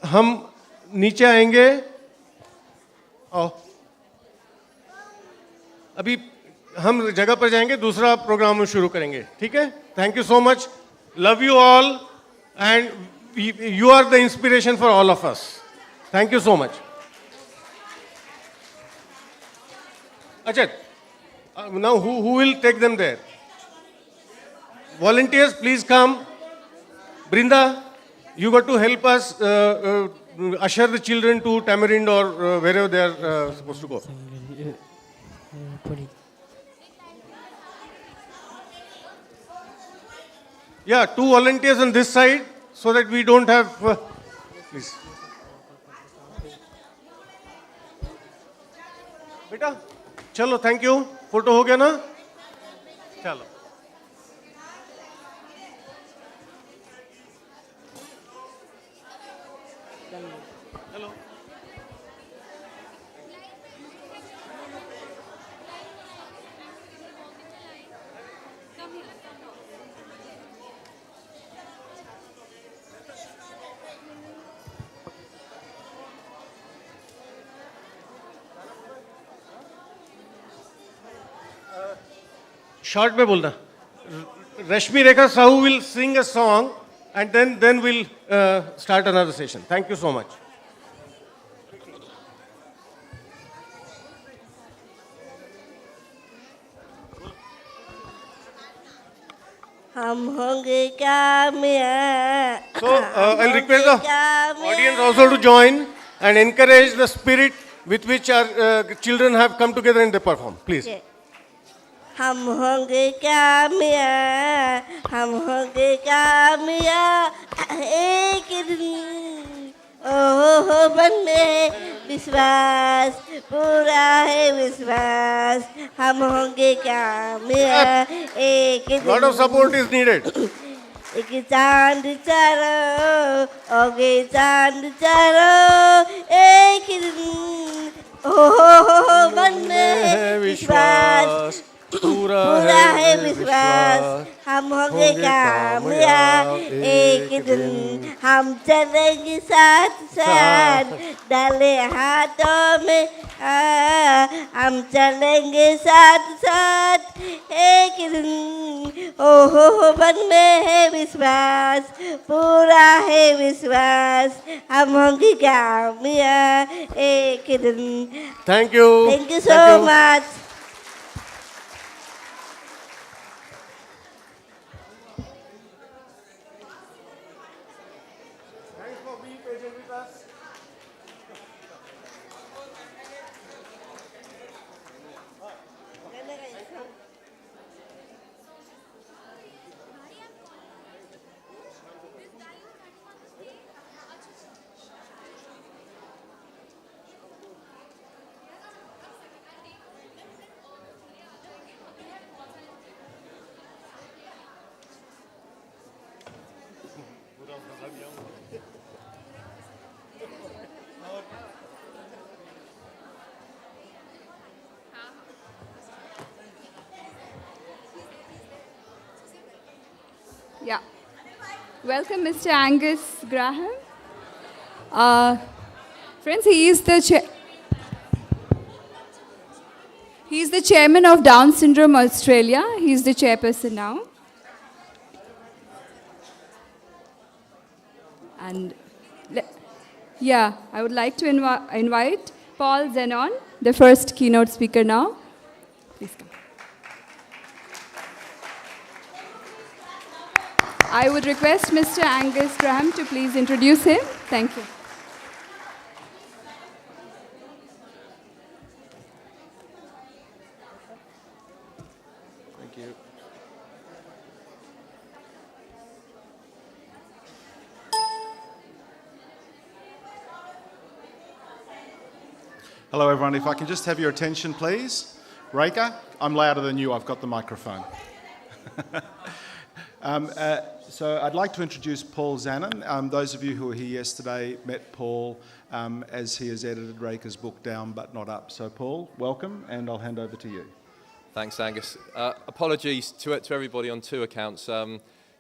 हम नीचे आएंगे और अभी हम जगह पर जाएंगे, दूसरा प्रोग्राम शुरू करेंगे. ठीक है? Thank you so much. Love you all and you are the inspiration for all of us. Thank you so much. अच्छा, now who will take them there? Volunteers, please come. Brinda, you got to help us usher the children to Tamarind or wherever they are supposed to go. Yeah, 2 volunteers on this side so that we don't have. Please. बेटा, चलो, thank you. Photo हो गया ना? चलो. Hello. Short में बोलना. रश्मि रेखा Sahu will sing a song and then we'll start another session. Thank you so much. हम होंगे कामयाब. So I'll request the audience also to join and encourage the spirit with which our children have come together and they perform. Please. हम होंगे कामयाब, हम होंगे कामयाब एक दिन. ओहो बनने विश्वास, पूरा है विश्वास. हम होंगे कामयाब एक दिन. Lot of support is needed. एक चांद चारो, ओगे चांद चारो एक दिन. ओहो बनने विश्वास, पूरा है विश्वास. हम होंगे कामयाब एक दिन. हम चलेंगे साथ साथ, डाले हाथों में. हम चलेंगे साथ साथ एक दिन. ओहो मन में है विश्वास, पूरा है विश्वास. हम होंगे कामयाब एक दिन. Thank you. Thank you so much. Yeah. Welcome, Mr. Angus Graham. Friends, he is the chairman of Down Syndrome Australia. He is the chairperson now. And I would like to invite Paul Zenon, the first keynote speaker now. Please come. I would request Mr. Angus Graham to please introduce him. Thank you. Thank you. Hello everyone, if I can just have your attention please. Reka, I'm louder than you, I've got the microphone. So I'd like to introduce Paul Zanin. Those of you who were here yesterday met Paul as he has edited Reka's book Down But Not Up. So Paul, welcome, and I'll hand over to you. Thanks, Angus. Apologies to everybody on 2 accounts.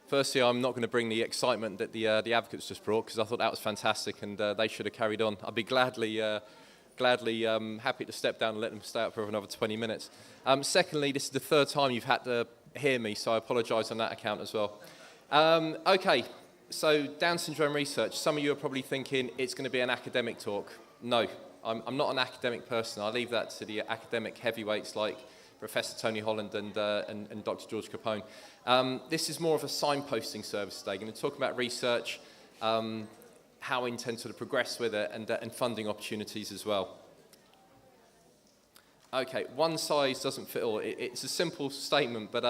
Firstly, I'm not going to bring the excitement that the advocates just brought, because I thought that was fantastic, and they should have carried on. I'd be gladly happy to step down and let them stay up for another 20 minutes. Secondly, this is the third time you've had to hear me, so I apologise on that account as well. Okay, so Down syndrome research. Some of you are probably thinking it's going to be an academic talk. No, I'm not an academic person. I leave that to the academic heavyweights like Professor Tony Holland and Dr. George Capone. This is more of a signposting service today. I'm going to talk about research, how we intend to progress with it, and funding opportunities as well. Okay, one size doesn't fit all. It's a simple statement, but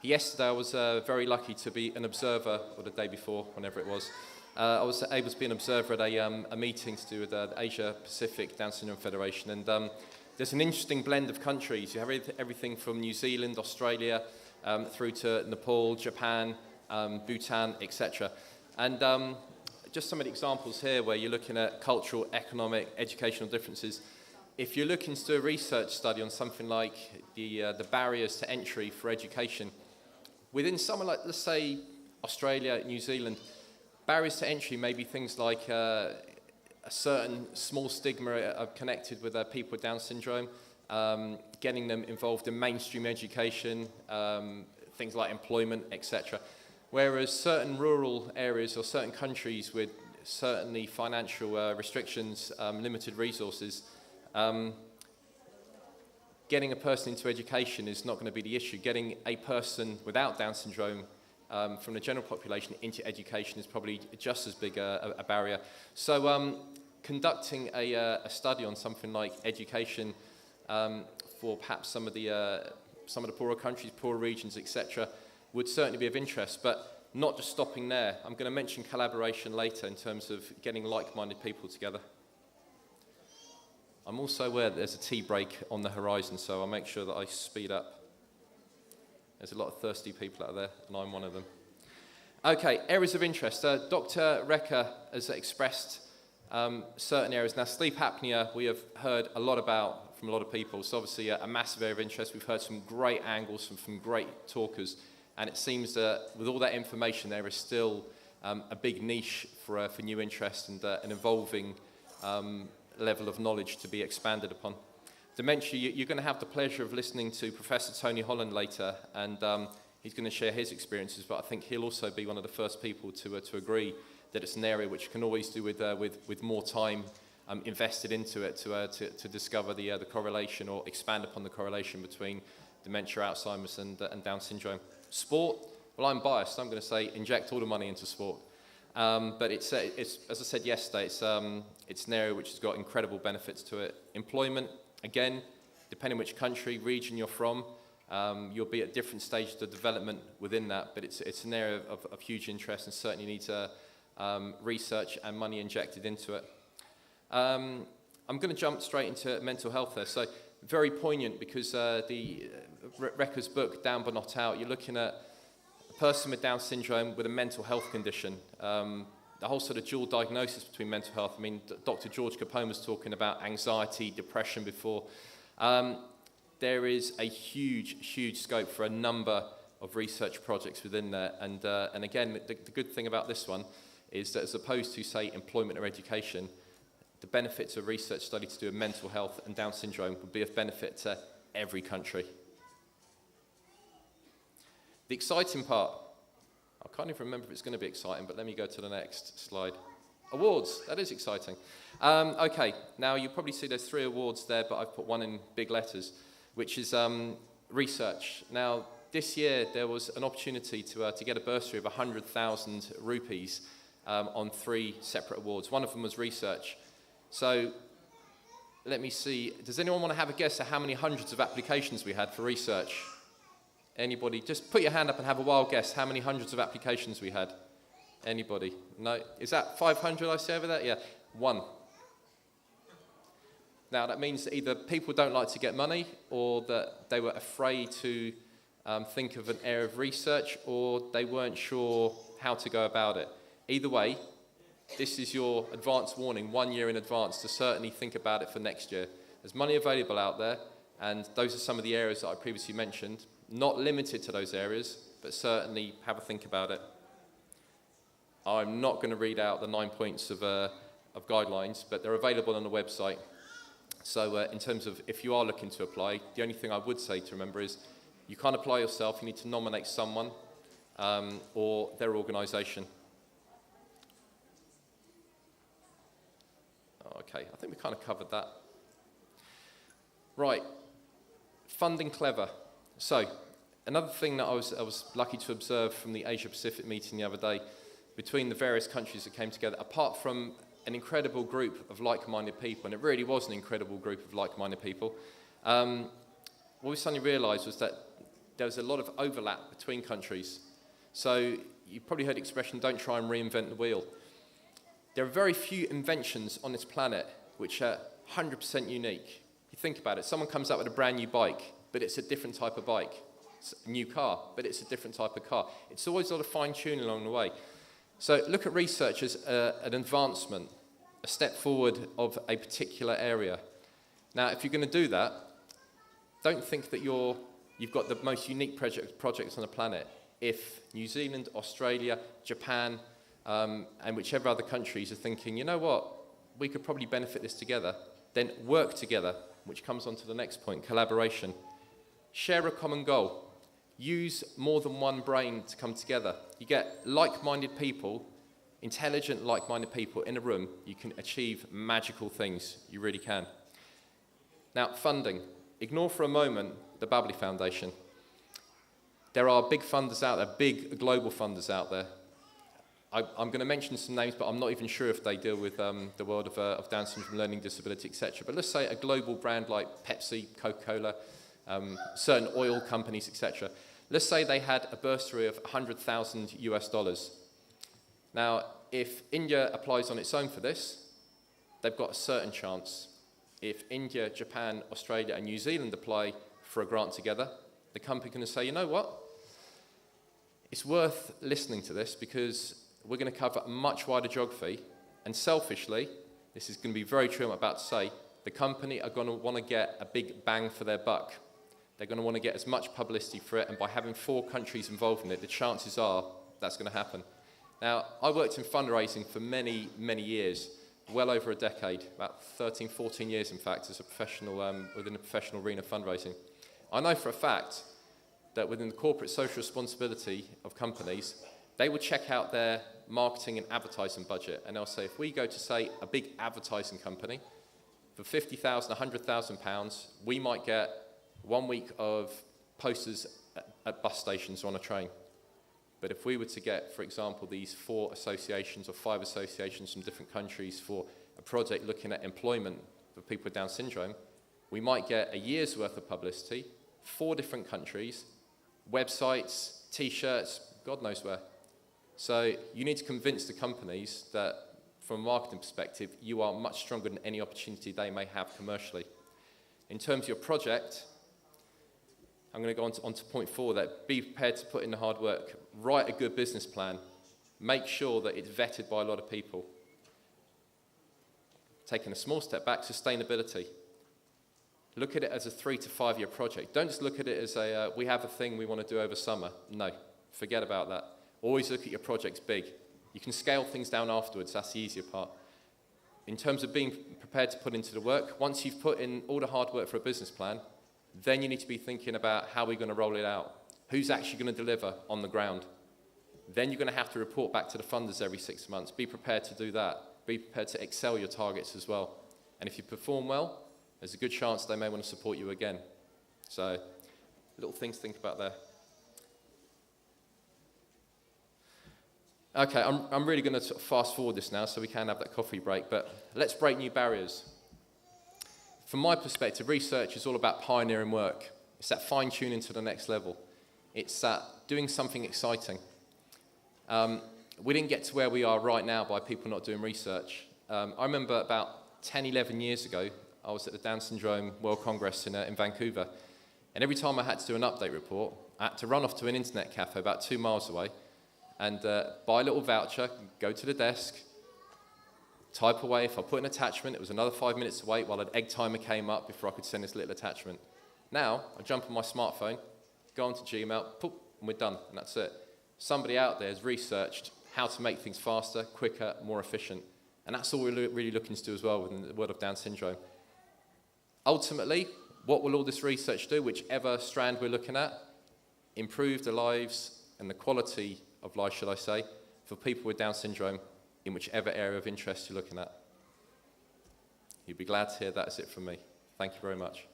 yesterday I was very lucky to be an observer, or the day before, whenever it was. I was able to be an observer at a meeting to do with the Asia Pacific Down Syndrome Federation, and there's an interesting blend of countries. You have everything from New Zealand, Australia, through to Nepal, Japan, Bhutan, etc. And just some of the examples here where you're looking at cultural, economic, educational differences. If you're looking to do a research study on something like the barriers to entry for education, within somewhere like, let's say, Australia, New Zealand, barriers to entry may be things like a certain small stigma connected with people with Down syndrome, getting them involved in mainstream education, things like employment, etc. Whereas certain rural areas or certain countries with certainly financial restrictions, limited resources, getting a person into education is not going to be the issue. Getting a person without Down syndrome from the general population into education is probably just as big a barrier. So conducting a study on something like education for perhaps some of the poorer countries, poorer regions, etc., would certainly be of interest, but not just stopping there. I'm going to mention collaboration later in terms of getting like-minded people together. I'm also aware that there's a tea break on the horizon, so I'll make sure that I speed up. There's a lot of thirsty people out there, and I'm one of them. Okay, areas of interest. Dr. Recker has expressed certain areas. Now, sleep apnea, we have heard a lot about from a lot of people. So obviously a massive area of interest. We've heard some great angles from great talkers. And it seems that with all that information, there is still a big niche for new interest and an evolving level of knowledge to be expanded upon. Dementia, you're going to have the pleasure of listening to Professor Tony Holland later, and he's going to share his experiences, but I think he'll also be one of the first people to agree that it's an area which can always do with more time invested into it to discover the correlation or expand upon the correlation between dementia, Alzheimer's, and Down syndrome. Sport, well, I'm biased. I'm going to say inject all the money into sport. But it's as I said yesterday, it's an area which has got incredible benefits to it. Employment, again, depending which country, region you're from, you'll be at different stages of development within that, but it's an area of huge interest and certainly needs research and money injected into it. I'm going to jump straight into mental health there. So very poignant because the Recker's book, Down But Not Out, you're looking at a person with Down syndrome with a mental health condition. The whole sort of dual diagnosis between mental health. I mean, Dr. George Capone was talking about anxiety, depression before. There is a huge scope for a number of research projects within there. And again, the good thing about this one is that as opposed to, say, employment or education, the benefits of a research study to do with mental health and Down syndrome would be of benefit to every country. The exciting part, I can't even remember if it's going to be exciting, but let me go to the next slide. Awards, that is exciting. Okay, now you probably see there's 3 awards there, but I've put one in big letters, which is research. Now, this year there was an opportunity to get a bursary of 100,000 rupees on 3 separate awards. One of them was research. So let me see, does anyone want to have a guess at how many hundreds of applications we had for research? Anybody? Just put your hand up and have a wild guess how many hundreds of applications we had. Anybody? No? Is that 500 I see over there? Yeah, 1. Now that means that either people don't like to get money or that they were afraid to think of an area of research or they weren't sure how to go about it. Either way, this is your advance warning 1 year in advance to certainly think about it for next year. There's money available out there, and those are some of the areas that I previously mentioned. Not limited to those areas, but certainly have a think about it. I'm not going to read out the 9 points of guidelines, but they're available on the website. So in terms of if you are looking to apply, the only thing I would say to remember is you can't apply yourself. You need to nominate someone or their organisation. Okay, I think we kind of covered that. Right, funding clever. So another thing that I was lucky to observe from the Asia Pacific meeting the other day, between the various countries that came together, apart from an incredible group of like-minded people, and it really was an incredible group of like-minded people, what we suddenly realised was that there was a lot of overlap between countries. So you probably heard the expression, don't try and reinvent the wheel. There are very few inventions on this planet which are 100% unique. You think about it, someone comes out with a brand new bike, but it's a different type of bike. It's a new car, but it's a different type of car. It's always a lot of fine-tuning along the way. So look at research as an advancement, a step forward of a particular area. Now, if you're going to do that, don't think that you've got the most unique projects on the planet. If New Zealand, Australia, Japan, and whichever other countries are thinking, you know what, we could probably benefit this together, then work together, which comes on to the next point, collaboration. Share a common goal. Use more than one brain to come together. You get like-minded people, intelligent like-minded people in a room, you can achieve magical things. You really can. Now, funding. Ignore for a moment the Babley Foundation. There are big funders out there, big global funders out there. I'm going to mention some names, but I'm not even sure if they deal with the world of Down syndrome, learning disability, etc. But let's say a global brand like Pepsi, Coca-Cola, certain oil companies, etc. Let's say they had a bursary of $100,000 US. Now, if India applies on its own for this, they've got a certain chance. If India, Japan, Australia, and New Zealand apply for a grant together, the company can say, you know what? It's worth listening to this because we're going to cover a much wider geography, and selfishly, this is going to be very true what I'm about to say, the company are going to want to get a big bang for their buck. They're going to want to get as much publicity for it, and by having 4 countries involved in it, the chances are that's going to happen. Now, I worked in fundraising for many, many years, well over a decade, about 13, 14 years, in fact, as a professional, within the professional arena of fundraising. I know for a fact that within the corporate social responsibility of companies, they will check out their marketing and advertising budget, and they'll say, if we go to, say, a big advertising company, for £50,000, £100,000, we might get 1 week of posters at bus stations or on a train. But if we were to get, for example, these 4 associations or 5 associations from different countries for a project looking at employment for people with Down syndrome, we might get a year's worth of publicity, 4 different countries, websites, T-shirts, God knows where. So you need to convince the companies that, from a marketing perspective, you are much stronger than any opportunity they may have commercially. In terms of your project, I'm going to go on to point 4, that be prepared to put in the hard work. Write a good business plan. Make sure that it's vetted by a lot of people. Taking a small step back, sustainability. Look at it as a 3 to 5 year project. Don't just look at it as we have a thing we want to do over summer. No, forget about that. Always look at your projects big. You can scale things down afterwards, that's the easier part. In terms of being prepared to put into the work, once you've put in all the hard work for a business plan, then you need to be thinking about how we're going to roll it out. Who's actually going to deliver on the ground? Then you're going to have to report back to the funders every 6 months. Be prepared to do that. Be prepared to excel your targets as well. And if you perform well, there's a good chance they may want to support you again. So, little things to think about there. Okay, I'm really going to sort of fast forward this now so we can have that coffee break, but let's break new barriers. From my perspective, research is all about pioneering work. It's that fine-tuning to the next level. It's that doing something exciting. We didn't get to where we are right now by people not doing research. I remember about 10, 11 years ago, I was at the Down Syndrome World Congress in Vancouver, and every time I had to do an update report, I had to run off to an internet cafe about 2 miles away and buy a little voucher, go to the desk, type away. If I put an attachment, it was another 5 minutes to wait while an egg timer came up before I could send this little attachment. Now, I jump on my smartphone, go onto Gmail, and we're done, and that's it. Somebody out there has researched how to make things faster, quicker, more efficient, and that's all we're really looking to do as well within the world of Down syndrome. Ultimately, what will all this research do, whichever strand we're looking at? Improve the lives and the quality of life, should I say, for people with Down syndrome in whichever area of interest you're looking at. You'd be glad to hear that's it from me. Thank you very much.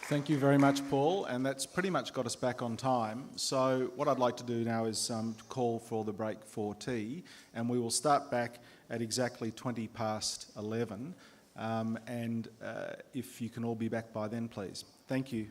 Thank you very much, Paul, and that's pretty much got us back on time. So what I'd like to do now is call for the break for tea, and we will start back at exactly 11:20, and if you can all be back by then, please. Thank you.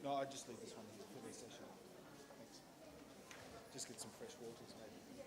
No, I just leave this one here for their session. Thanks. Just get some fresh waters, maybe.